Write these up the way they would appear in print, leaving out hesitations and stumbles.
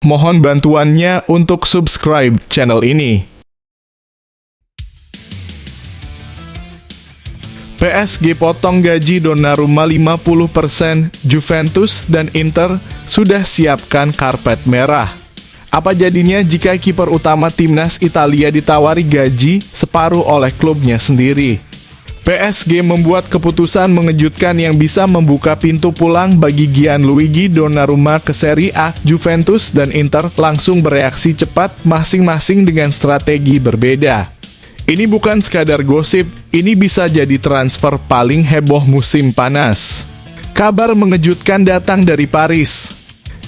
Mohon bantuannya untuk subscribe channel ini. PSG potong gaji Donnarumma 50%, Juventus dan Inter sudah siapkan karpet merah. Apa jadinya jika kiper utama timnas Italia ditawari gaji separuh oleh klubnya sendiri? PSG membuat keputusan mengejutkan yang bisa membuka pintu pulang bagi Gianluigi Donnarumma ke Serie A. Juventus dan Inter langsung bereaksi cepat masing-masing dengan strategi berbeda. Ini bukan sekadar gosip, ini bisa jadi transfer paling heboh musim panas. Kabar mengejutkan datang dari Paris.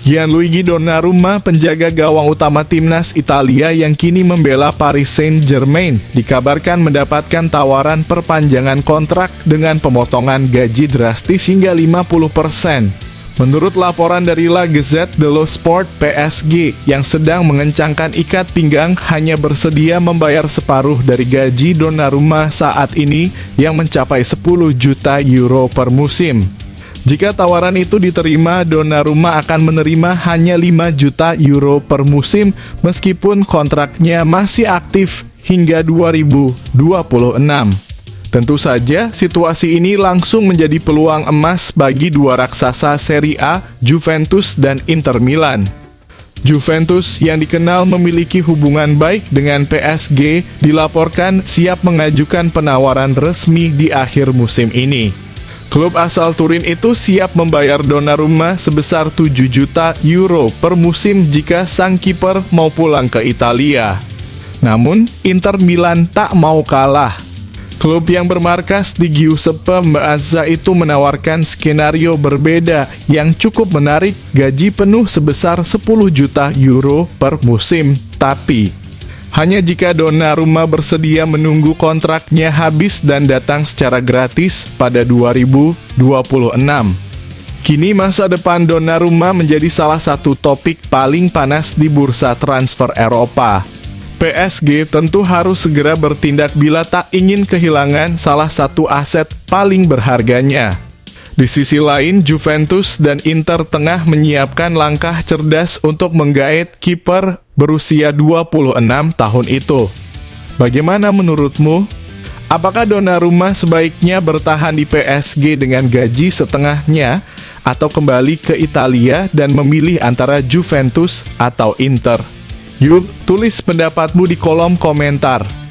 Gianluigi Donnarumma, penjaga gawang utama timnas Italia yang kini membela Paris Saint-Germain, dikabarkan mendapatkan tawaran perpanjangan kontrak dengan pemotongan gaji drastis hingga 50%. Menurut laporan dari La Gazette dello Sport, PSG yang sedang mengencangkan ikat pinggang hanya bersedia membayar separuh dari gaji Donnarumma saat ini yang mencapai 10 juta euro per musim. Jika tawaran itu diterima, Donnarumma akan menerima hanya 5 juta euro per musim meskipun kontraknya masih aktif hingga 2026. Tentu saja, situasi ini langsung menjadi peluang emas bagi dua raksasa Serie A, Juventus dan Inter Milan. Juventus yang dikenal memiliki hubungan baik dengan PSG dilaporkan siap mengajukan penawaran resmi di akhir musim ini. Klub asal Turin itu siap membayar Donnarumma sebesar 7 juta euro per musim jika sang kiper mau pulang ke Italia. Namun, Inter Milan tak mau kalah. Klub yang bermarkas di Giuseppe Meazza itu menawarkan skenario berbeda yang cukup menarik, gaji penuh sebesar 10 juta euro per musim. Tapi, hanya jika Donnarumma bersedia menunggu kontraknya habis dan datang secara gratis pada 2026. Kini masa depan Donnarumma menjadi salah satu topik paling panas di bursa transfer Eropa. PSG tentu harus segera bertindak bila tak ingin kehilangan salah satu aset paling berharganya. Di sisi lain, Juventus dan Inter tengah menyiapkan langkah cerdas untuk menggait kiper berusia 26 tahun itu. Bagaimana menurutmu? Apakah Donnarumma sebaiknya bertahan di PSG dengan gaji setengahnya atau kembali ke Italia dan memilih antara Juventus atau Inter? Yuk, tulis pendapatmu di kolom komentar.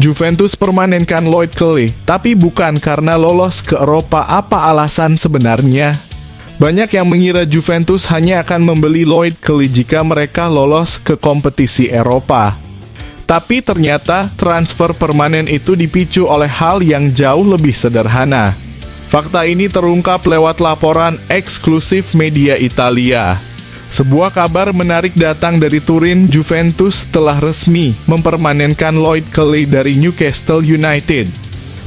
Juventus permanenkan Lloyd Kelly, tapi bukan karena lolos ke Eropa. Apa alasan sebenarnya? Banyak yang mengira Juventus hanya akan membeli Lloyd Kelly jika mereka lolos ke kompetisi Eropa. Tapi ternyata transfer permanen itu dipicu oleh hal yang jauh lebih sederhana. Fakta ini terungkap lewat laporan eksklusif media Italia. Sebuah kabar menarik datang dari Turin. Juventus telah resmi mempermanenkan Lloyd Kelly dari Newcastle United.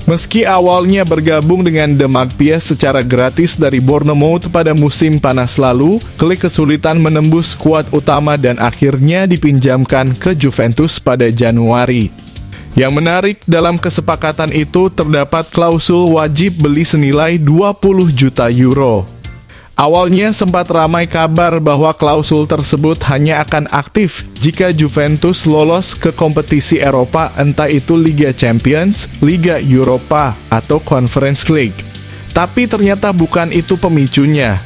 Meski awalnya bergabung dengan The Magpies secara gratis dari Bournemouth pada musim panas lalu, Kelly kesulitan menembus skuad utama dan akhirnya dipinjamkan ke Juventus pada Januari. Yang menarik, dalam kesepakatan itu terdapat klausul wajib beli senilai 20 juta euro. Awalnya sempat ramai kabar bahwa klausul tersebut hanya akan aktif jika Juventus lolos ke kompetisi Eropa, entah itu Liga Champions, Liga Europa, atau Conference League. Tapi ternyata bukan itu pemicunya.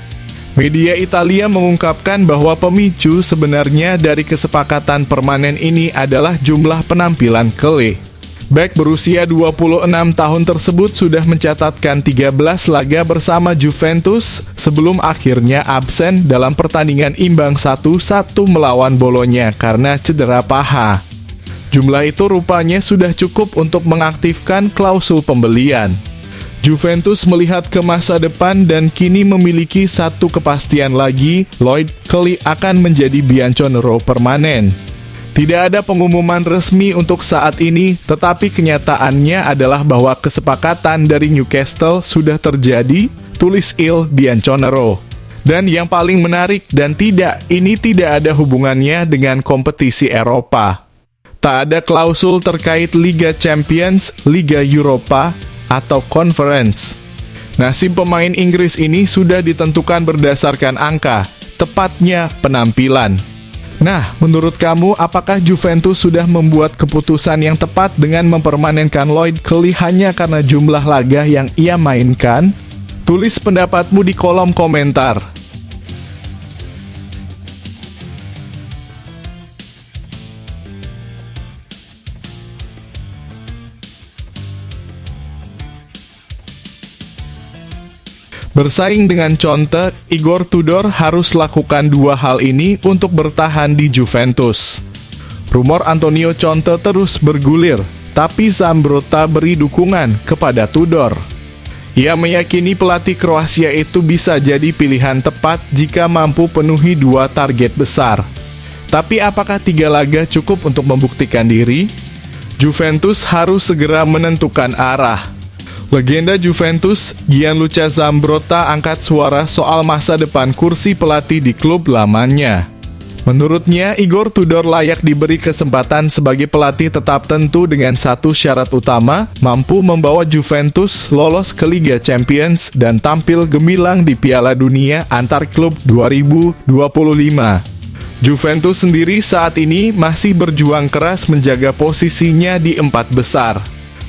Media Italia mengungkapkan bahwa pemicu sebenarnya dari kesepakatan permanen ini adalah jumlah penampilan Kelly. Bek berusia 26 tahun tersebut sudah mencatatkan 13 laga bersama Juventus sebelum akhirnya absen dalam pertandingan imbang 1-1 melawan Bolonya karena cedera paha. Jumlah itu rupanya sudah cukup untuk mengaktifkan klausul pembelian. Juventus melihat ke masa depan dan kini memiliki satu kepastian lagi, Lloyd Kelly akan menjadi bianconero permanen. Tidak ada pengumuman resmi untuk saat ini, tetapi kenyataannya adalah bahwa kesepakatan dari Newcastle sudah terjadi, tulis Il Bianconero. Dan yang paling menarik ini tidak ada hubungannya dengan kompetisi Eropa. Tak ada klausul terkait Liga Champions, Liga Eropa, atau Conference. Nasib pemain Inggris ini sudah ditentukan berdasarkan angka, tepatnya penampilan. Nah, menurut kamu, apakah Juventus sudah membuat keputusan yang tepat dengan mempermanenkan Lloyd Kelly hanya karena jumlah laga yang ia mainkan? Tulis pendapatmu di kolom komentar. Bersaing dengan Conte, Igor Tudor harus lakukan dua hal ini untuk bertahan di Juventus. Rumor Antonio Conte terus bergulir, tapi Zambrotta beri dukungan kepada Tudor. Ia meyakini pelatih Kroasia itu bisa jadi pilihan tepat jika mampu penuhi dua target besar. Tapi apakah 3 laga cukup untuk membuktikan diri? Juventus harus segera menentukan arah. Legenda Juventus, Gianluca Zambrotta angkat suara soal masa depan kursi pelatih di klub lamanya. Menurutnya, Igor Tudor layak diberi kesempatan sebagai pelatih tetap tentu dengan satu syarat utama, mampu membawa Juventus lolos ke Liga Champions dan tampil gemilang di Piala Dunia antar klub 2025. Juventus sendiri saat ini masih berjuang keras menjaga posisinya di 4 besar.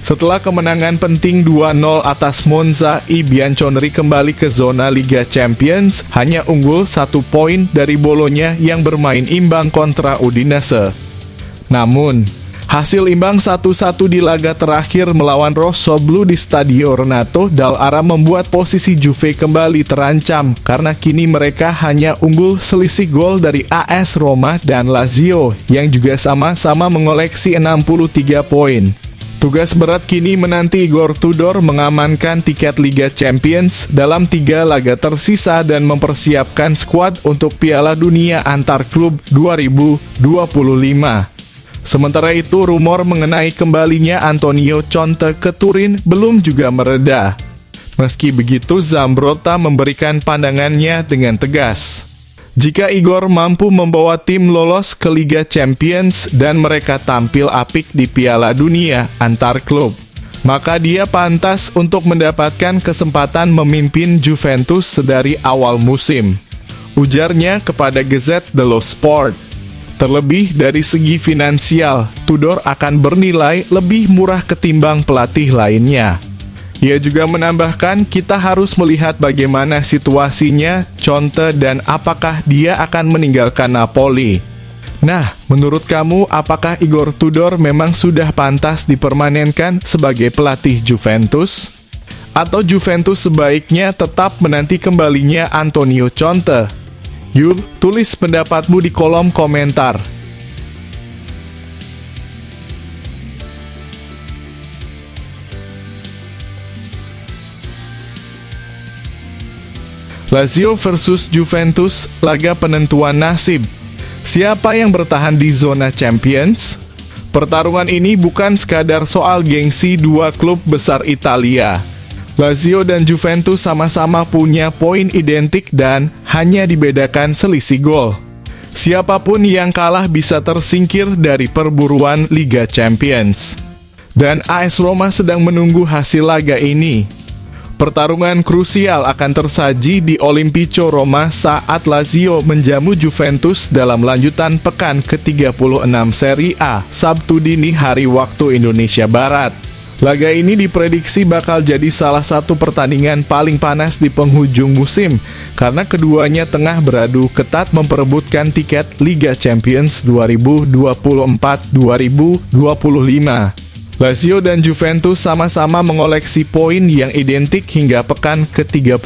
Setelah kemenangan penting 2-0 atas Monza, I Bianconeri kembali ke zona Liga Champions, hanya unggul 1 poin dari Bologna yang bermain imbang kontra Udinese. Namun, hasil imbang 1-1 di laga terakhir melawan Rossoblu di Stadio Renato Dall'Ara membuat posisi Juve kembali terancam karena kini mereka hanya unggul selisih gol dari AS Roma dan Lazio yang juga sama-sama mengoleksi 63 poin. Tugas berat kini menanti Igor Tudor mengamankan tiket Liga Champions dalam 3 laga tersisa dan mempersiapkan skuad untuk Piala Dunia antar klub 2025. Sementara itu, rumor mengenai kembalinya Antonio Conte ke Turin belum juga mereda. Meski begitu, Zambrotta memberikan pandangannya dengan tegas. Jika Igor mampu membawa tim lolos ke Liga Champions dan mereka tampil apik di Piala Dunia antar klub, maka dia pantas untuk mendapatkan kesempatan memimpin Juventus sedari awal musim. Ujarnya kepada Gazette dello Sport. Terlebih dari segi finansial, Tudor akan bernilai lebih murah ketimbang pelatih lainnya. Ia juga menambahkan, kita harus melihat bagaimana situasinya Conte dan apakah dia akan meninggalkan Napoli. Nah, menurut kamu, apakah Igor Tudor memang sudah pantas dipermanenkan sebagai pelatih Juventus? Atau Juventus sebaiknya tetap menanti kembalinya Antonio Conte? Yuk, tulis pendapatmu di kolom komentar. Lazio versus Juventus, laga penentuan nasib. Siapa yang bertahan di zona Champions? Pertarungan ini bukan sekadar soal gengsi dua klub besar Italia. Lazio dan Juventus sama-sama punya poin identik dan hanya dibedakan selisih gol. Siapapun yang kalah bisa tersingkir dari perburuan Liga Champions. Dan AS Roma sedang menunggu hasil laga ini. Pertarungan krusial akan tersaji di Olimpico Roma saat Lazio menjamu Juventus dalam lanjutan pekan ke-36 Serie A, Sabtu dini hari waktu Indonesia Barat. Laga ini diprediksi bakal jadi salah satu pertandingan paling panas di penghujung musim, karena keduanya tengah beradu ketat memperebutkan tiket Liga Champions 2024-2025. Lazio dan Juventus sama-sama mengoleksi poin yang identik hingga pekan ke-35,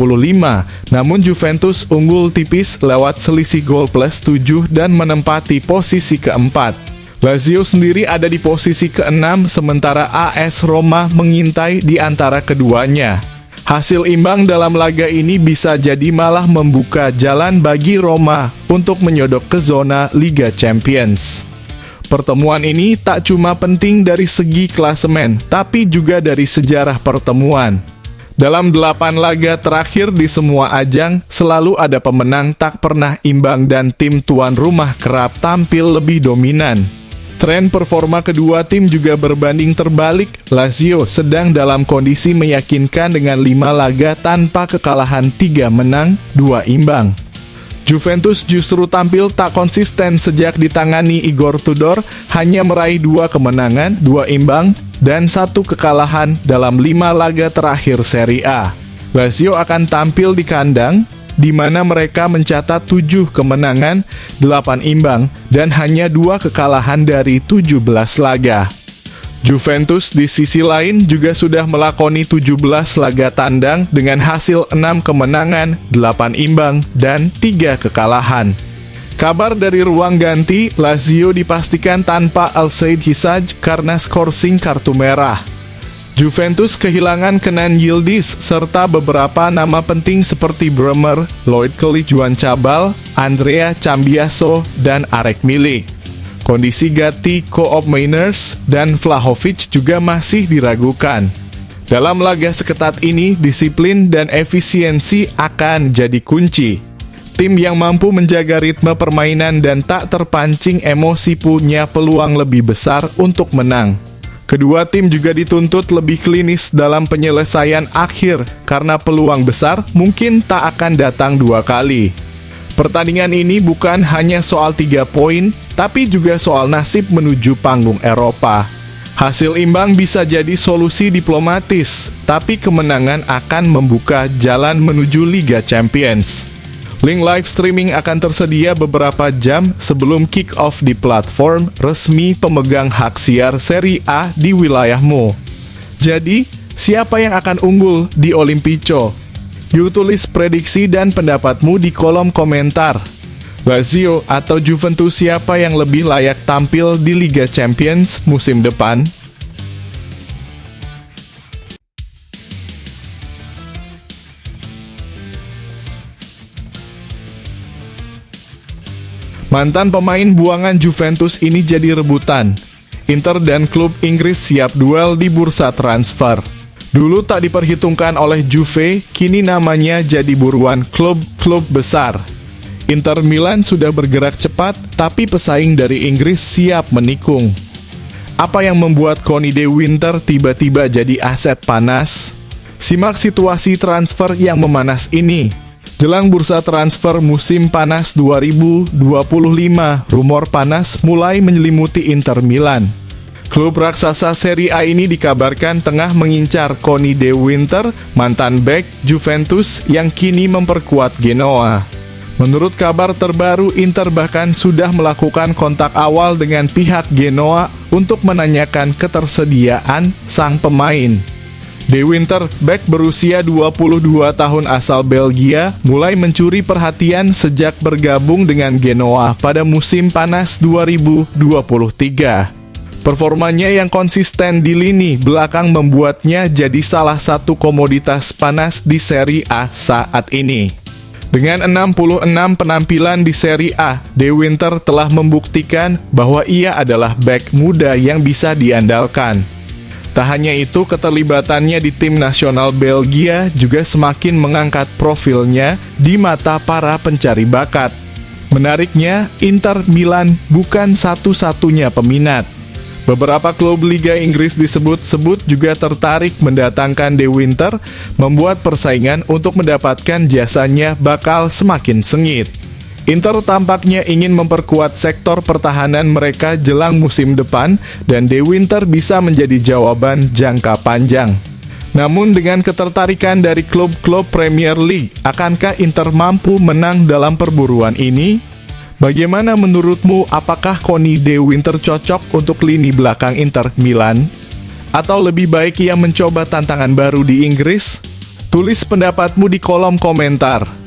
namun Juventus unggul tipis lewat selisih gol plus 7 dan menempati posisi keempat. Lazio sendiri ada di posisi ke-6, sementara AS Roma mengintai di antara keduanya. Hasil imbang dalam laga ini bisa jadi malah membuka jalan bagi Roma untuk menyodok ke zona Liga Champions. Pertemuan ini tak cuma penting dari segi klasemen, tapi juga dari sejarah pertemuan. Dalam 8 laga terakhir di semua ajang, selalu ada pemenang tak pernah imbang dan tim tuan rumah kerap tampil lebih dominan. Tren performa kedua tim juga berbanding terbalik. Lazio sedang dalam kondisi meyakinkan dengan 5 laga tanpa kekalahan, 3 menang, 2 imbang. Juventus justru tampil tak konsisten sejak ditangani Igor Tudor, hanya meraih 2 kemenangan, 2 imbang, dan 1 kekalahan dalam 5 laga terakhir Serie A. Lazio akan tampil di kandang, di mana mereka mencatat 7 kemenangan, 8 imbang, dan hanya 2 kekalahan dari 17 laga. Juventus di sisi lain juga sudah melakoni 17 laga tandang dengan hasil 6 kemenangan, 8 imbang, dan 3 kekalahan. Kabar dari ruang ganti, Lazio dipastikan tanpa Alcide Hysaj karena skorsing kartu merah. Juventus kehilangan Kenan Yildiz serta beberapa nama penting seperti Bremer, Loid Kelly, Juan Cabal, Andrea Cambiaso, dan Arek Mili. Kondisi Gatti, Co-op Mainers, dan Vlahovic juga masih diragukan. Dalam laga seketat ini, disiplin dan efisiensi akan jadi kunci. Tim yang mampu menjaga ritme permainan dan tak terpancing emosi punya peluang lebih besar untuk menang. Kedua tim juga dituntut lebih klinis dalam penyelesaian akhir karena peluang besar mungkin tak akan datang 2 kali. Pertandingan ini bukan hanya soal 3 poin, tapi juga soal nasib menuju panggung Eropa. Hasil imbang bisa jadi solusi diplomatis, tapi kemenangan akan membuka jalan menuju Liga Champions. Link live streaming akan tersedia beberapa jam sebelum kick-off di platform resmi pemegang hak siar Serie A di wilayahmu. Jadi, siapa yang akan unggul di Olimpico? Yuk tulis prediksi dan pendapatmu di kolom komentar. Lazio atau Juventus, siapa yang lebih layak tampil di Liga Champions musim depan? Mantan pemain buangan Juventus ini jadi rebutan. Inter dan klub Inggris siap duel di bursa transfer. Dulu tak diperhitungkan oleh Juve, kini namanya jadi buruan klub-klub besar. Inter Milan sudah bergerak cepat, tapi pesaing dari Inggris siap menikung. Apa yang membuat Connie De Winter tiba-tiba jadi aset panas? Simak situasi transfer yang memanas ini. Jelang bursa transfer musim panas 2025, rumor panas mulai menyelimuti Inter Milan. Klub raksasa Serie A ini dikabarkan tengah mengincar Connie De Winter, mantan bek Juventus yang kini memperkuat Genoa. Menurut kabar terbaru, Inter bahkan sudah melakukan kontak awal dengan pihak Genoa untuk menanyakan ketersediaan sang pemain. De Winter, bek berusia 22 tahun asal Belgia, mulai mencuri perhatian sejak bergabung dengan Genoa pada musim panas 2023. Performanya yang konsisten di lini belakang membuatnya jadi salah satu komoditas panas di Serie A saat ini. Dengan 66 penampilan di Serie A, De Winter telah membuktikan bahwa ia adalah bek muda yang bisa diandalkan. Tak hanya itu, keterlibatannya di tim nasional Belgia juga semakin mengangkat profilnya di mata para pencari bakat. Menariknya, Inter Milan bukan satu-satunya peminat. Beberapa klub Liga Inggris disebut-sebut juga tertarik mendatangkan De Winter, membuat persaingan untuk mendapatkan jasanya bakal semakin sengit. Inter tampaknya ingin memperkuat sektor pertahanan mereka jelang musim depan, dan De Winter bisa menjadi jawaban jangka panjang. Namun dengan ketertarikan dari klub-klub Premier League, akankah Inter mampu menang dalam perburuan ini? Bagaimana menurutmu, apakah Connie De Winter cocok untuk lini belakang Inter Milan? Atau lebih baik ia mencoba tantangan baru di Inggris? Tulis pendapatmu di kolom komentar.